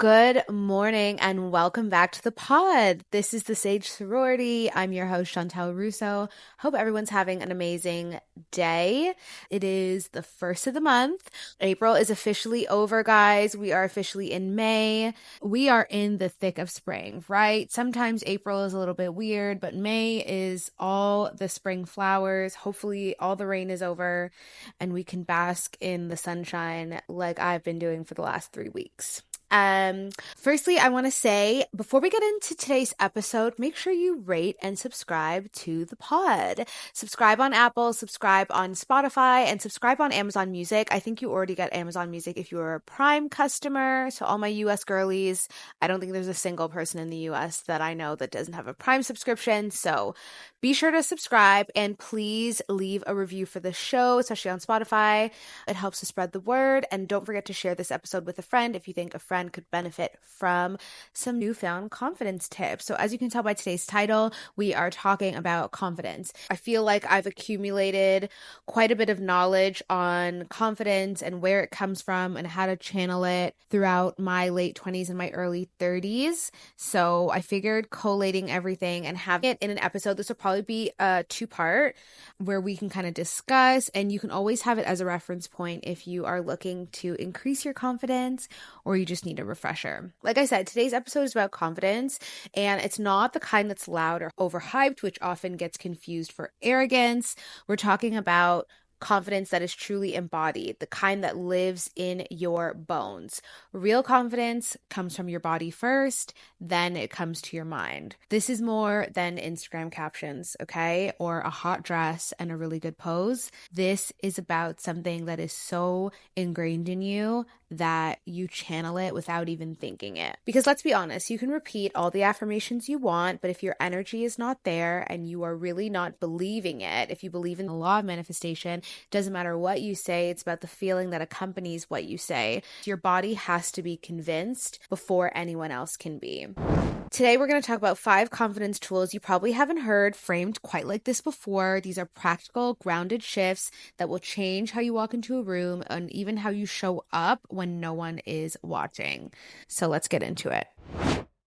Good morning and welcome back to the pod. This is the Sage Sorority. I'm your host, Chantel Russo. Hope everyone's having an amazing day. It is the first of the month. April is officially over, guys. We are officially in May. We are in the thick of spring, right? Sometimes April is a little bit weird, but May is all the spring flowers. Hopefully, all the rain is over and we can bask in the sunshine like I've been doing for the last 3 weeks. Firstly, I want to say before we get into today's episode, make sure you rate and subscribe to the pod. Subscribe on Apple, subscribe on Spotify, and subscribe on Amazon Music. I think you already get Amazon Music if you're a Prime customer. So all my US girlies, I don't think there's a single person in the US that I know that doesn't have a Prime subscription. So be sure to subscribe and please leave a review for the show, especially on Spotify. It helps to spread the word. And don't forget to share this episode with a friend if you think a friend could benefit from some newfound confidence tips. So as you can tell by today's title, we are talking about confidence. I feel like I've accumulated quite a bit of knowledge on confidence and where it comes from and how to channel it throughout my late 20s and my early 30s. So I figured collating everything and having it in an episode. This will probably be a two-part where we can kind of discuss, and you can always have it as a reference point if you are looking to increase your confidence or you just need a refresher. Like I said, today's episode is about confidence, and it's not the kind that's loud or overhyped, which often gets confused for arrogance. We're talking about confidence that is truly embodied, the kind that lives in your bones. Real confidence comes from your body first, then it comes to your mind. This is more than Instagram captions, okay? Or a hot dress and a really good pose. This is about something that is so ingrained in you that you channel it without even thinking it. Because let's be honest, you can repeat all the affirmations you want, but if your energy is not there and you are really not believing it, if you believe in the law of manifestation, doesn't matter what you say, it's about the feeling that accompanies what you say. Your body has to be convinced before anyone else can be. Today, we're going to talk about 5 confidence tools you probably haven't heard framed quite like this before. These are practical, grounded shifts that will change how you walk into a room and even how you show up when no one is watching. So let's get into it.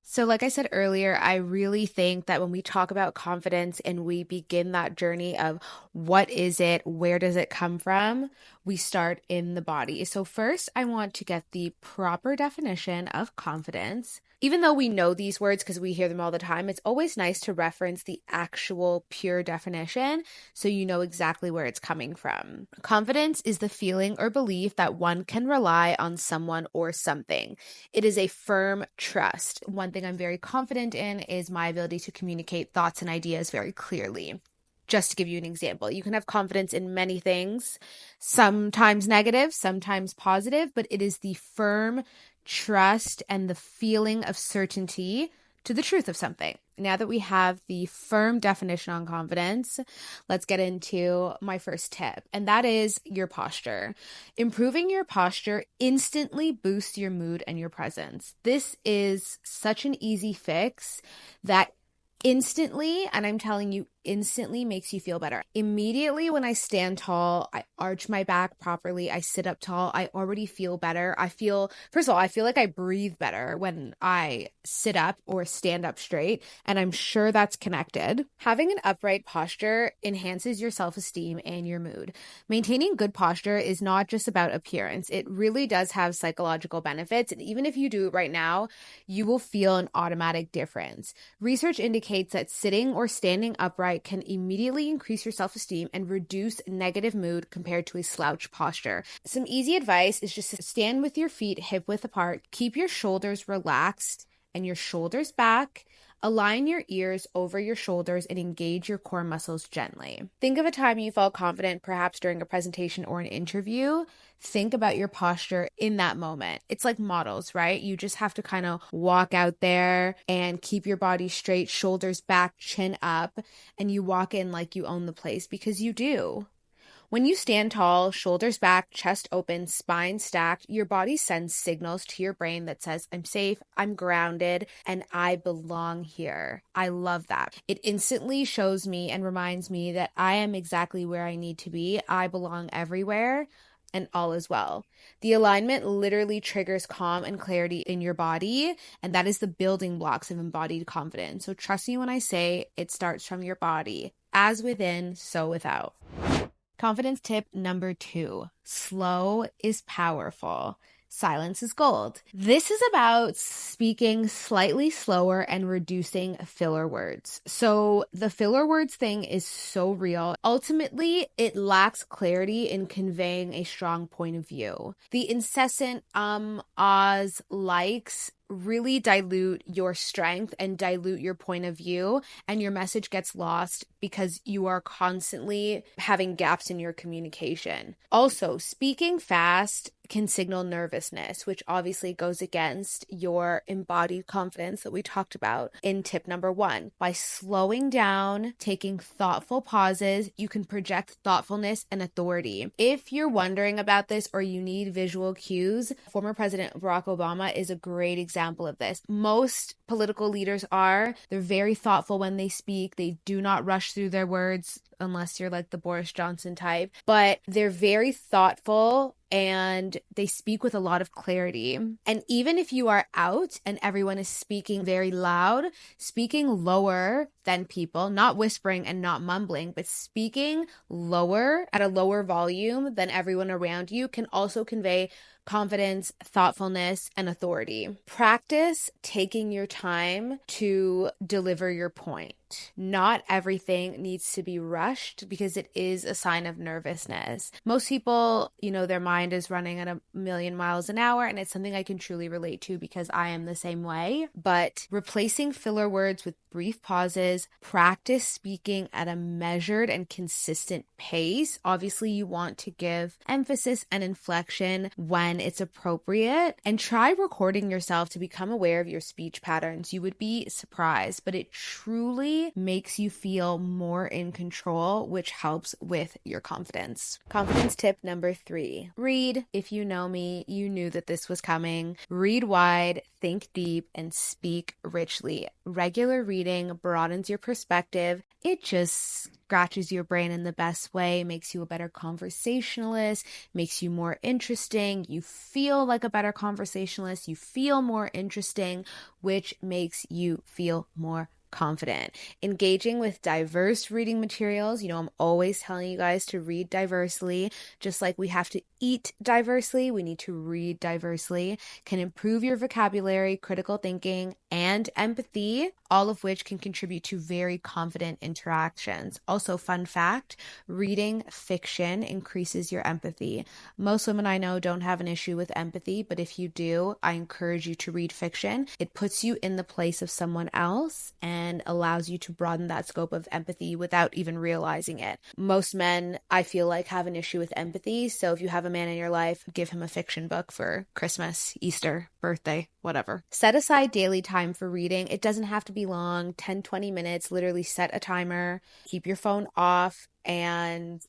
So like I said earlier, I really think that when we talk about confidence and we begin that journey of what is it, where does it come from, we start in the body. So first, I want to get the proper definition of confidence. Even though we know these words because we hear them all the time, it's always nice to reference the actual pure definition so you know exactly where it's coming from. Confidence is the feeling or belief that one can rely on someone or something. It is a firm trust. One thing I'm very confident in is my ability to communicate thoughts and ideas very clearly. Just to give you an example, you can have confidence in many things, sometimes negative, sometimes positive, but it is the firm trust and the feeling of certainty to the truth of something. Now that we have the firm definition on confidence, let's get into my first tip, and that is your posture. Improving your posture instantly boosts your mood and your presence. This is such an easy fix that instantly, and I'm telling you, instantly makes you feel better. Immediately when I stand tall, I arch my back properly, I sit up tall, I already feel better. First of all, I feel like I breathe better when I sit up or stand up straight, and I'm sure that's connected. Having an upright posture enhances your self-esteem and your mood. Maintaining good posture is not just about appearance. It really does have psychological benefits, and even if you do it right now, you will feel an automatic difference. Research indicates that sitting or standing upright can immediately increase your self-esteem and reduce negative mood compared to a slouch posture. Some easy advice is just to stand with your feet hip width apart, keep your shoulders relaxed and your shoulders back, align your ears over your shoulders, and engage your core muscles gently. Think of a time you felt confident, perhaps during a presentation or an interview. Think about your posture in that moment. It's like models, right? You just have to kind of walk out there and keep your body straight, shoulders back, chin up, and you walk in like you own the place because you do. When you stand tall, shoulders back, chest open, spine stacked, your body sends signals to your brain that says, I'm safe, I'm grounded, and I belong here. I love that. It instantly shows me and reminds me that I am exactly where I need to be. I belong everywhere. and all is well. The alignment literally triggers calm and clarity in your body, and that is the building blocks of embodied confidence. So trust me when I say it starts from your body. As within, so without. Confidence tip number 2, slow is powerful. Silence is gold. This is about speaking slightly slower and reducing filler words. So the filler words thing is so real. Ultimately, it lacks clarity in conveying a strong point of view. The incessant ahs, likes really dilute your strength and dilute your point of view, and your message gets lost because you are constantly having gaps in your communication. Also, speaking fast can signal nervousness, which obviously goes against your embodied confidence that we talked about in tip number 1. By slowing down, taking thoughtful pauses, you can project thoughtfulness and authority. If you're wondering about this or you need visual cues, former President Barack Obama is a great example of this. Most political leaders they're very thoughtful when they speak. They do not rush through their words unless you're like the Boris Johnson type, but they're very thoughtful and they speak with a lot of clarity. And even if you are out and everyone is speaking very loud, speaking lower than people, not whispering and not mumbling, but speaking lower at a lower volume than everyone around you can also convey confidence, thoughtfulness, and authority. Practice taking your time to deliver your point. Not everything needs to be rushed because it is a sign of nervousness. Most people, their mind is running at 1,000,000 miles an hour, and it's something I can truly relate to because I am the same way. But replacing filler words with brief pauses, practice speaking at a measured and consistent pace. Obviously, you want to give emphasis and inflection when it's appropriate, and try recording yourself to become aware of your speech patterns. You would be surprised, but it truly makes you feel more in control, which helps with your confidence. Confidence tip number 3, read. If you know me, you knew that this was coming. Read wide, think deep, and speak richly. Regular reading broadens your perspective. It just scratches your brain in the best way, makes you a better conversationalist, makes you more interesting. You feel like a better conversationalist. You feel more interesting, which makes you feel more confident. Engaging with diverse reading materials. I'm always telling you guys to read diversely. Just like we have to eat diversely, we need to read diversely. Can improve your vocabulary, critical thinking, and empathy, all of which can contribute to very confident interactions. Also, fun fact, reading fiction increases your empathy. Most women I know don't have an issue with empathy, but if you do, I encourage you to read fiction. It puts you in the place of someone else and allows you to broaden that scope of empathy without even realizing it. Most men, I feel like, have an issue with empathy. So if you have a man in your life, give him a fiction book for Christmas, Easter, birthday, whatever. Set aside daily time for reading. It doesn't have to be long, 10, 20 minutes. Literally set a timer, keep your phone off,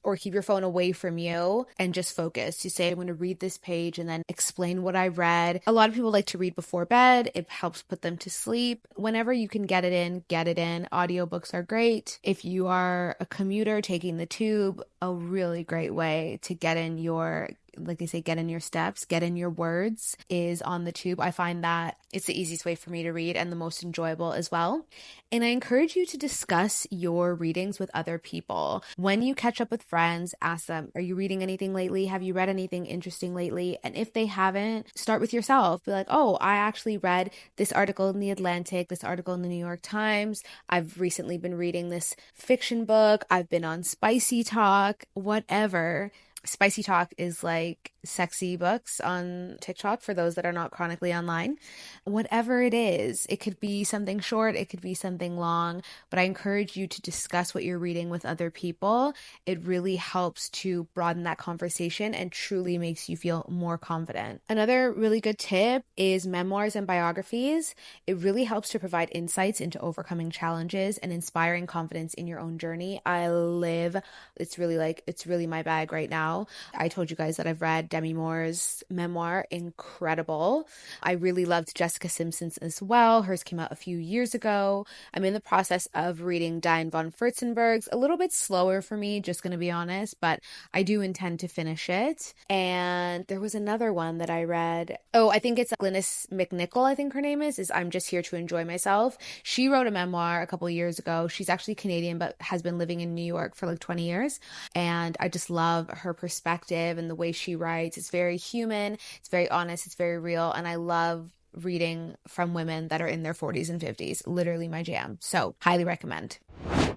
or keep your phone away from you and just focus. You say, I'm going to read this page and then explain what I read. A lot of people like to read before bed. It helps put them to sleep. Whenever you can get it in, get it in. Audiobooks are great. If you are a commuter taking the tube, a really great way to get in your, like they say, get in your steps, get in your words is on the tube. I find that it's the easiest way for me to read and the most enjoyable as well. And I encourage you to discuss your readings with other people. When you catch up with friends, ask them, are you reading anything lately? Have you read anything interesting lately? And if they haven't, start with yourself. Be like, oh, I actually read this article in The Atlantic, this article in the New York Times. I've recently been reading this fiction book. I've been on Spicy Talk, whatever. Spicy Talk is like sexy books on TikTok for those that are not chronically online. Whatever it is, it could be something short, it could be something long, but I encourage you to discuss what you're reading with other people. It really helps to broaden that conversation and truly makes you feel more confident. Another really good tip is memoirs and biographies. It really helps to provide insights into overcoming challenges and inspiring confidence in your own journey. It's really my bag right now. now. I told you guys that I've read Demi Moore's memoir, incredible. I really loved Jessica Simpson's as well. Hers came out a few years ago. I'm in the process of reading Diane von Furstenberg's, a little bit slower for me, just going to be honest, but I do intend to finish it. And there was another one that I read. Oh, I think it's Glynis McNichol, I think her name is I'm Just Here to Enjoy Myself. She wrote a memoir a couple years ago. She's actually Canadian, but has been living in New York for like 20 years. And I just love her perspective and the way she writes. It's very human, it's very honest, it's very real. And I love reading from women that are in their 40s and 50s. Literally my jam. So highly recommend.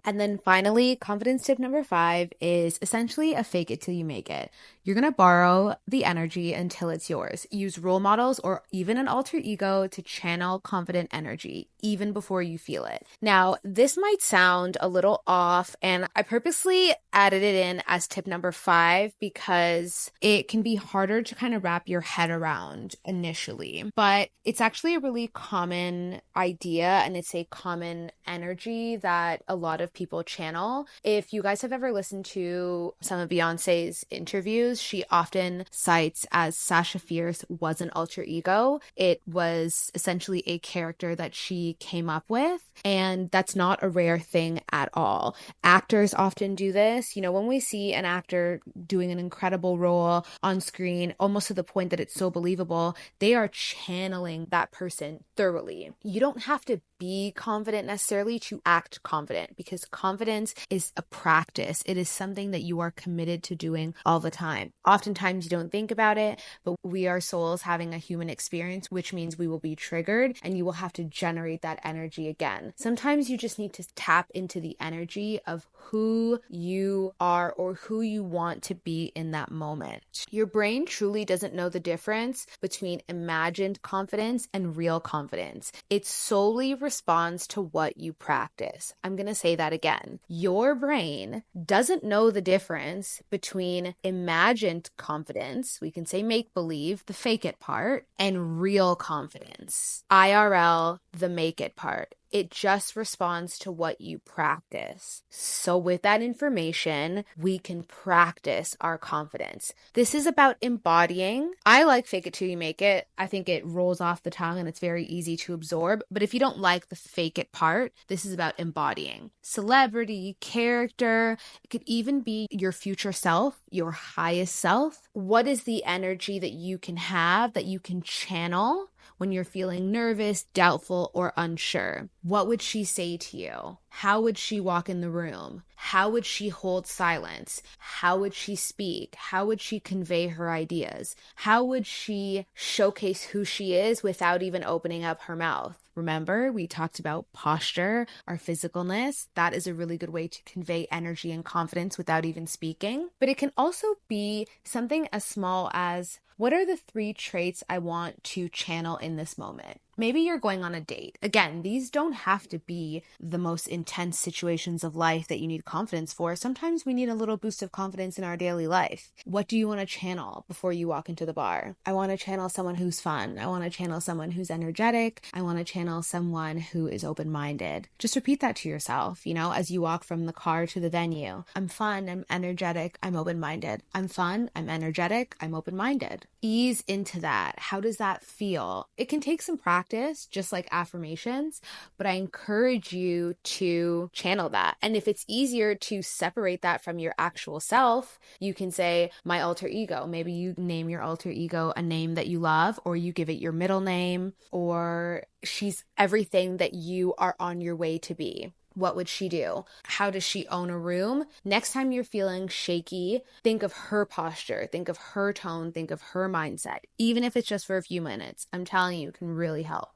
And then finally, confidence tip number 5 is essentially a fake it till you make it. You're going to borrow the energy until it's yours. Use role models or even an alter ego to channel confident energy, even before you feel it. Now, this might sound a little off, and I purposely added it in as tip number 5 because it can be harder to kind of wrap your head around initially. But it's actually a really common idea, and it's a common energy that a lot of people channel. If you guys have ever listened to some of Beyonce's interviews, she often cites as Sasha Fierce was an alter ego. It was essentially a character that she came up with, and that's not a rare thing at all. Actors often do this. You know, when we see an actor doing an incredible role on screen, almost to the point that it's so believable, they are channeling that person thoroughly. You don't have to be confident necessarily to act confident, because confidence is a practice. It is something that you are committed to doing all the time. Oftentimes you don't think about it, but we are souls having a human experience, which means we will be triggered and you will have to generate that energy again. Sometimes you just need to tap into the energy of who you are or who you want to be in that moment. Your brain truly doesn't know the difference between imagined confidence and real confidence. It solely responds to what you practice. I'm going to say that again. Your brain doesn't know the difference between imagined confidence, we can say make believe, the fake it part, and real confidence, IRL, the make it part. It just responds to what you practice. So with that information, we can practice our confidence. This is about embodying. I like fake it till you make it. I think it rolls off the tongue and it's very easy to absorb. But if you don't like the fake it part, this is about embodying. Celebrity, character, it could even be your future self, your highest self. What is the energy that you can have, that you can channel when you're feeling nervous, doubtful, or unsure? What would she say to you? How would she walk in the room? How would she hold silence? How would she speak? How would she convey her ideas? How would she showcase who she is without even opening up her mouth? Remember, we talked about posture, our physicalness. That is a really good way to convey energy and confidence without even speaking. But it can also be something as small as, what are the 3 traits I want to channel in this moment? Maybe you're going on a date. Again, these don't have to be the most intense situations of life that you need confidence for. Sometimes we need a little boost of confidence in our daily life. What do you want to channel before you walk into the bar? I want to channel someone who's fun. I want to channel someone who's energetic. I want to channel someone who is open-minded. Just repeat that to yourself, you know, as you walk from the car to the venue. I'm fun, I'm energetic, I'm open-minded. I'm fun, I'm energetic, I'm open-minded. Ease into that. How does that feel? It can take some practice, just like affirmations, but I encourage you to channel that. And if it's easier to separate that from your actual self, you can say my alter ego. Maybe you name your alter ego a name that you love, or you give it your middle name, or she's everything that you are on your way to be. What would she do? How does she own a room? Next time you're feeling shaky, think of her posture, think of her tone, think of her mindset, even if it's just for a few minutes. I'm telling you, it can really help.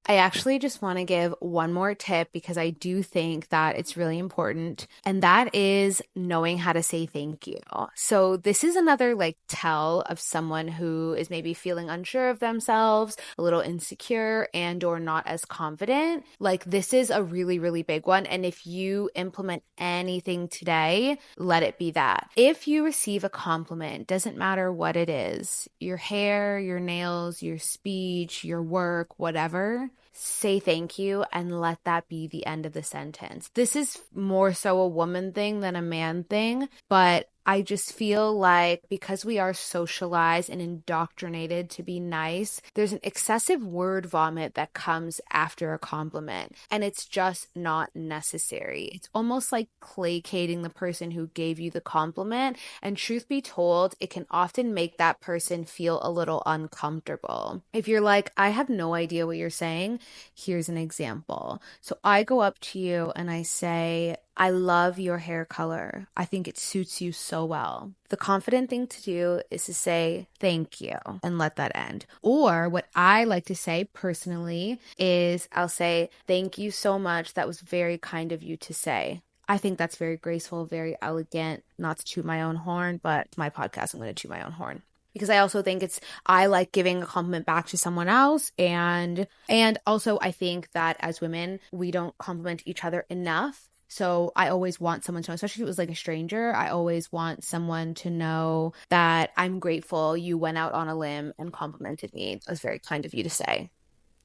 I actually just want to give one more tip because I do think that it's really important, and that is knowing how to say thank you. So this is another like tell of someone who is maybe feeling unsure of themselves, a little insecure and or not as confident. Like this is a really, really big one. And if you implement anything today, let it be that. If you receive a compliment, doesn't matter what it is, your hair, your nails, your speech, your work, whatever, say thank you and let that be the end of the sentence. This is more so a woman thing than a man thing, but I just feel like because we are socialized and indoctrinated to be nice, there's an excessive word vomit that comes after a compliment, and it's just not necessary. It's almost like placating the person who gave you the compliment, and truth be told, it can often make that person feel a little uncomfortable. If you're like, I have no idea what you're saying, here's an example. So I go up to you and I say, I love your hair color. I think it suits you so well. The confident thing to do is to say thank you and let that end. Or what I like to say personally is I'll say, thank you so much. That was very kind of you to say. I think that's very graceful, very elegant. Not to toot my own horn, but my podcast, I'm going to toot my own horn. Because I also think I like giving a compliment back to someone else. And also I think that as women, we don't compliment each other enough. So I always want someone to know, especially if it was like a stranger, I always want someone to know that I'm grateful you went out on a limb and complimented me. It was very kind of you to say.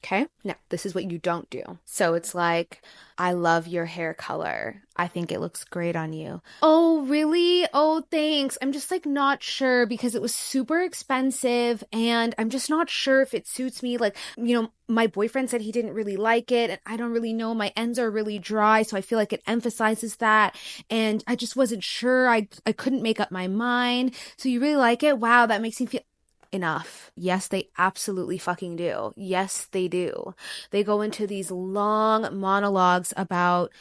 Okay. Now, this is what you don't do. So it's like, I love your hair color. I think it looks great on you. Oh, really? Oh, thanks. I'm just like not sure because it was super expensive and I'm just not sure if it suits me. Like, my boyfriend said he didn't really like it and I don't really know. My ends are really dry. So I feel like it emphasizes that. And I just wasn't sure. I couldn't make up my mind. So you really like it? Wow, that makes me feel enough. Yes, they absolutely fucking do. Yes, they do. They go into these long monologues about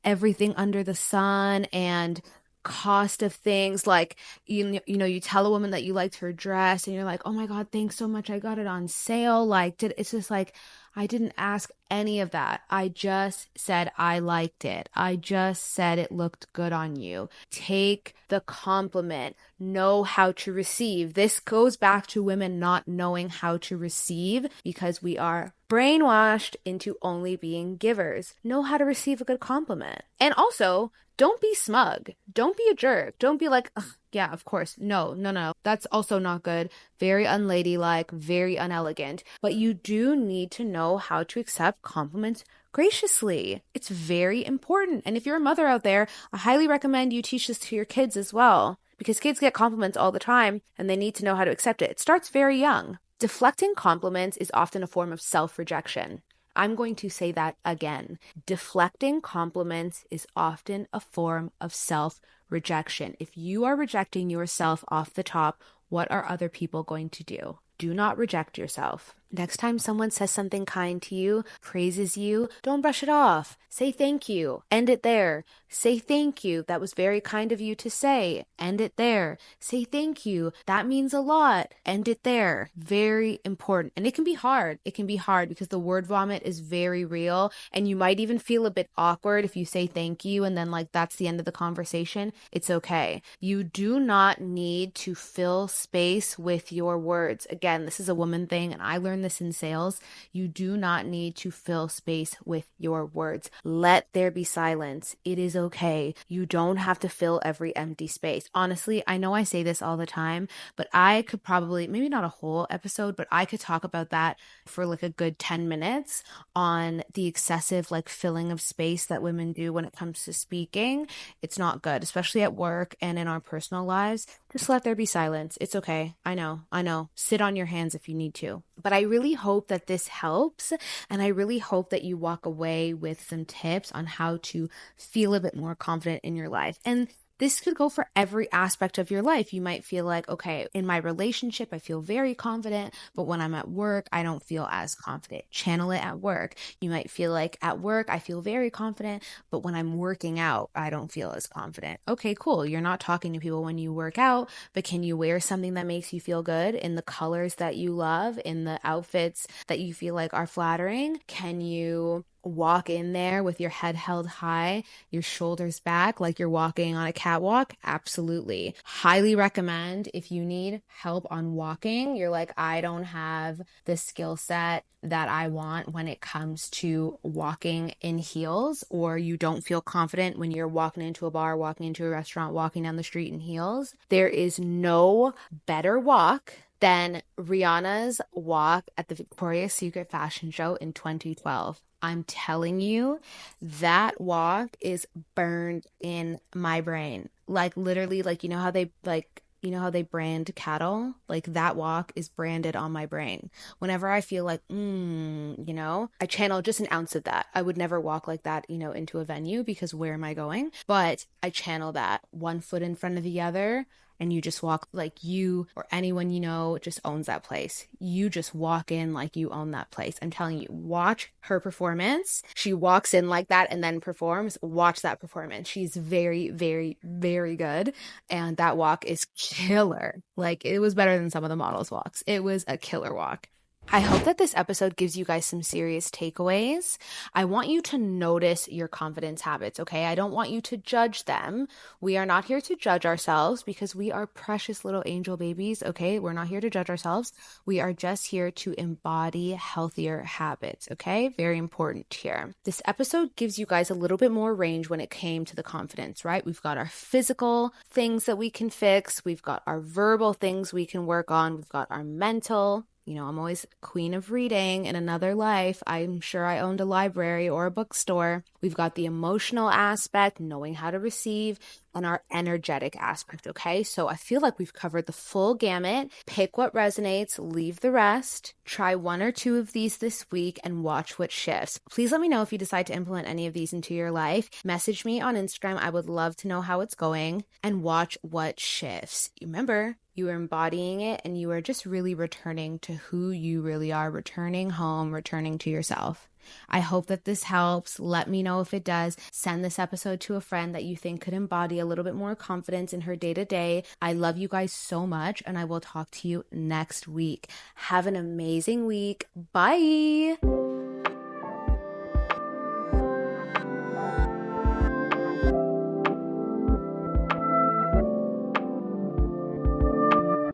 everything under the sun and cost of things. Like, you tell a woman that you liked her dress and you're like, oh my God, thanks so much. I got it on sale. Like, it's just like, I didn't ask any of that. I just said I liked it. I just said it looked good on you. Take the compliment. Know how to receive. This goes back to women not knowing how to receive because we are brainwashed into only being givers. Know how to receive a good compliment. And also, don't be smug. Don't be a jerk. Don't be like, ugh, yeah, of course. No. That's also not good. Very unladylike, very unelegant. But you do need to know how to accept compliments graciously. It's very important. And if you're a mother out there, I highly recommend you teach this to your kids as well. Because kids get compliments all the time and they need to know how to accept it. It starts very young. Deflecting compliments is often a form of self-rejection. I'm going to say that again. Deflecting compliments is often a form of self-rejection. If you are rejecting yourself off the top, what are other people going to do? Do not reject yourself. Next time someone says something kind to you, praises you, don't brush it off. Say thank you. End it there. Say thank you. That was very kind of you to say. End it there. Say thank you. That means a lot. End it there. Very important. And it can be hard. It can be hard because the word vomit is very real. And you might even feel a bit awkward if you say thank you and then like that's the end of the conversation. It's okay. You do not need to fill space with your words. Again, this is a woman thing and I learned this in sales. You do not need to fill space with your words. Let there be silence. It is okay. You don't have to fill every empty space. Honestly, I know I say this all the time, but I could probably, maybe not a whole episode, but I could talk about that for like a good 10 minutes on the excessive like filling of space that women do when it comes to speaking. It's not good, especially at work and in our personal lives. Just let there be silence. It's okay. I know. Sit on your hands if you need to. But I really hope that this helps. And I really hope that you walk away with some tips on how to feel a bit more confident in your life. And this could go for every aspect of your life. You might feel like, okay, in my relationship, I feel very confident, but when I'm at work, I don't feel as confident. Channel it at work. You might feel like at work, I feel very confident, but when I'm working out, I don't feel as confident. Okay, cool. You're not talking to people when you work out, but can you wear something that makes you feel good in the colors that you love, in the outfits that you feel like are flattering? Can you walk in there with your head held high, your shoulders back, like you're walking on a catwalk? Absolutely. Highly recommend if you need help on walking. You're like, I don't have the skill set that I want when it comes to walking in heels, or you don't feel confident when you're walking into a bar, walking into a restaurant, walking down the street in heels. There is no better walk than Rihanna's walk at the Victoria's Secret fashion show in 2012. I'm telling you, that walk is burned in my brain. Like literally, like you know how they brand cattle? Like that walk is branded on my brain. Whenever I feel like, I channel just an ounce of that. I would never walk like that, into a venue because where am I going? But I channel that one foot in front of the other, and you just walk like you or anyone you know just owns that place. You just walk in like you own that place. I'm telling you, watch her performance. She walks in like that and then performs. Watch that performance. She's very, very, very good. And that walk is killer. Like it was better than some of the models' walks. It was a killer walk. I hope that this episode gives you guys some serious takeaways. I want you to notice your confidence habits, okay? I don't want you to judge them. We are not here to judge ourselves because we are precious little angel babies, okay? We're not here to judge ourselves. We are just here to embody healthier habits, okay? Very important here. This episode gives you guys a little bit more range when it came to the confidence, right? We've got our physical things that we can fix. We've got our verbal things we can work on. We've got our mental. I'm always queen of reading in another life. I'm sure I owned a library or a bookstore. We've got the emotional aspect, knowing how to receive, and our energetic aspect, okay? So I feel like we've covered the full gamut. Pick what resonates, leave the rest. Try one or two of these this week and watch what shifts. Please let me know if you decide to implement any of these into your life. Message me on Instagram. I would love to know how it's going, and watch what shifts. Remember, you are embodying it and you are just really returning to who you really are, returning home, returning to yourself. I hope that this helps. Let me know if it does. Send this episode to a friend that you think could embody a little bit more confidence in her day to day. I love you guys so much, and I will talk to you next week. Have an amazing week. Bye.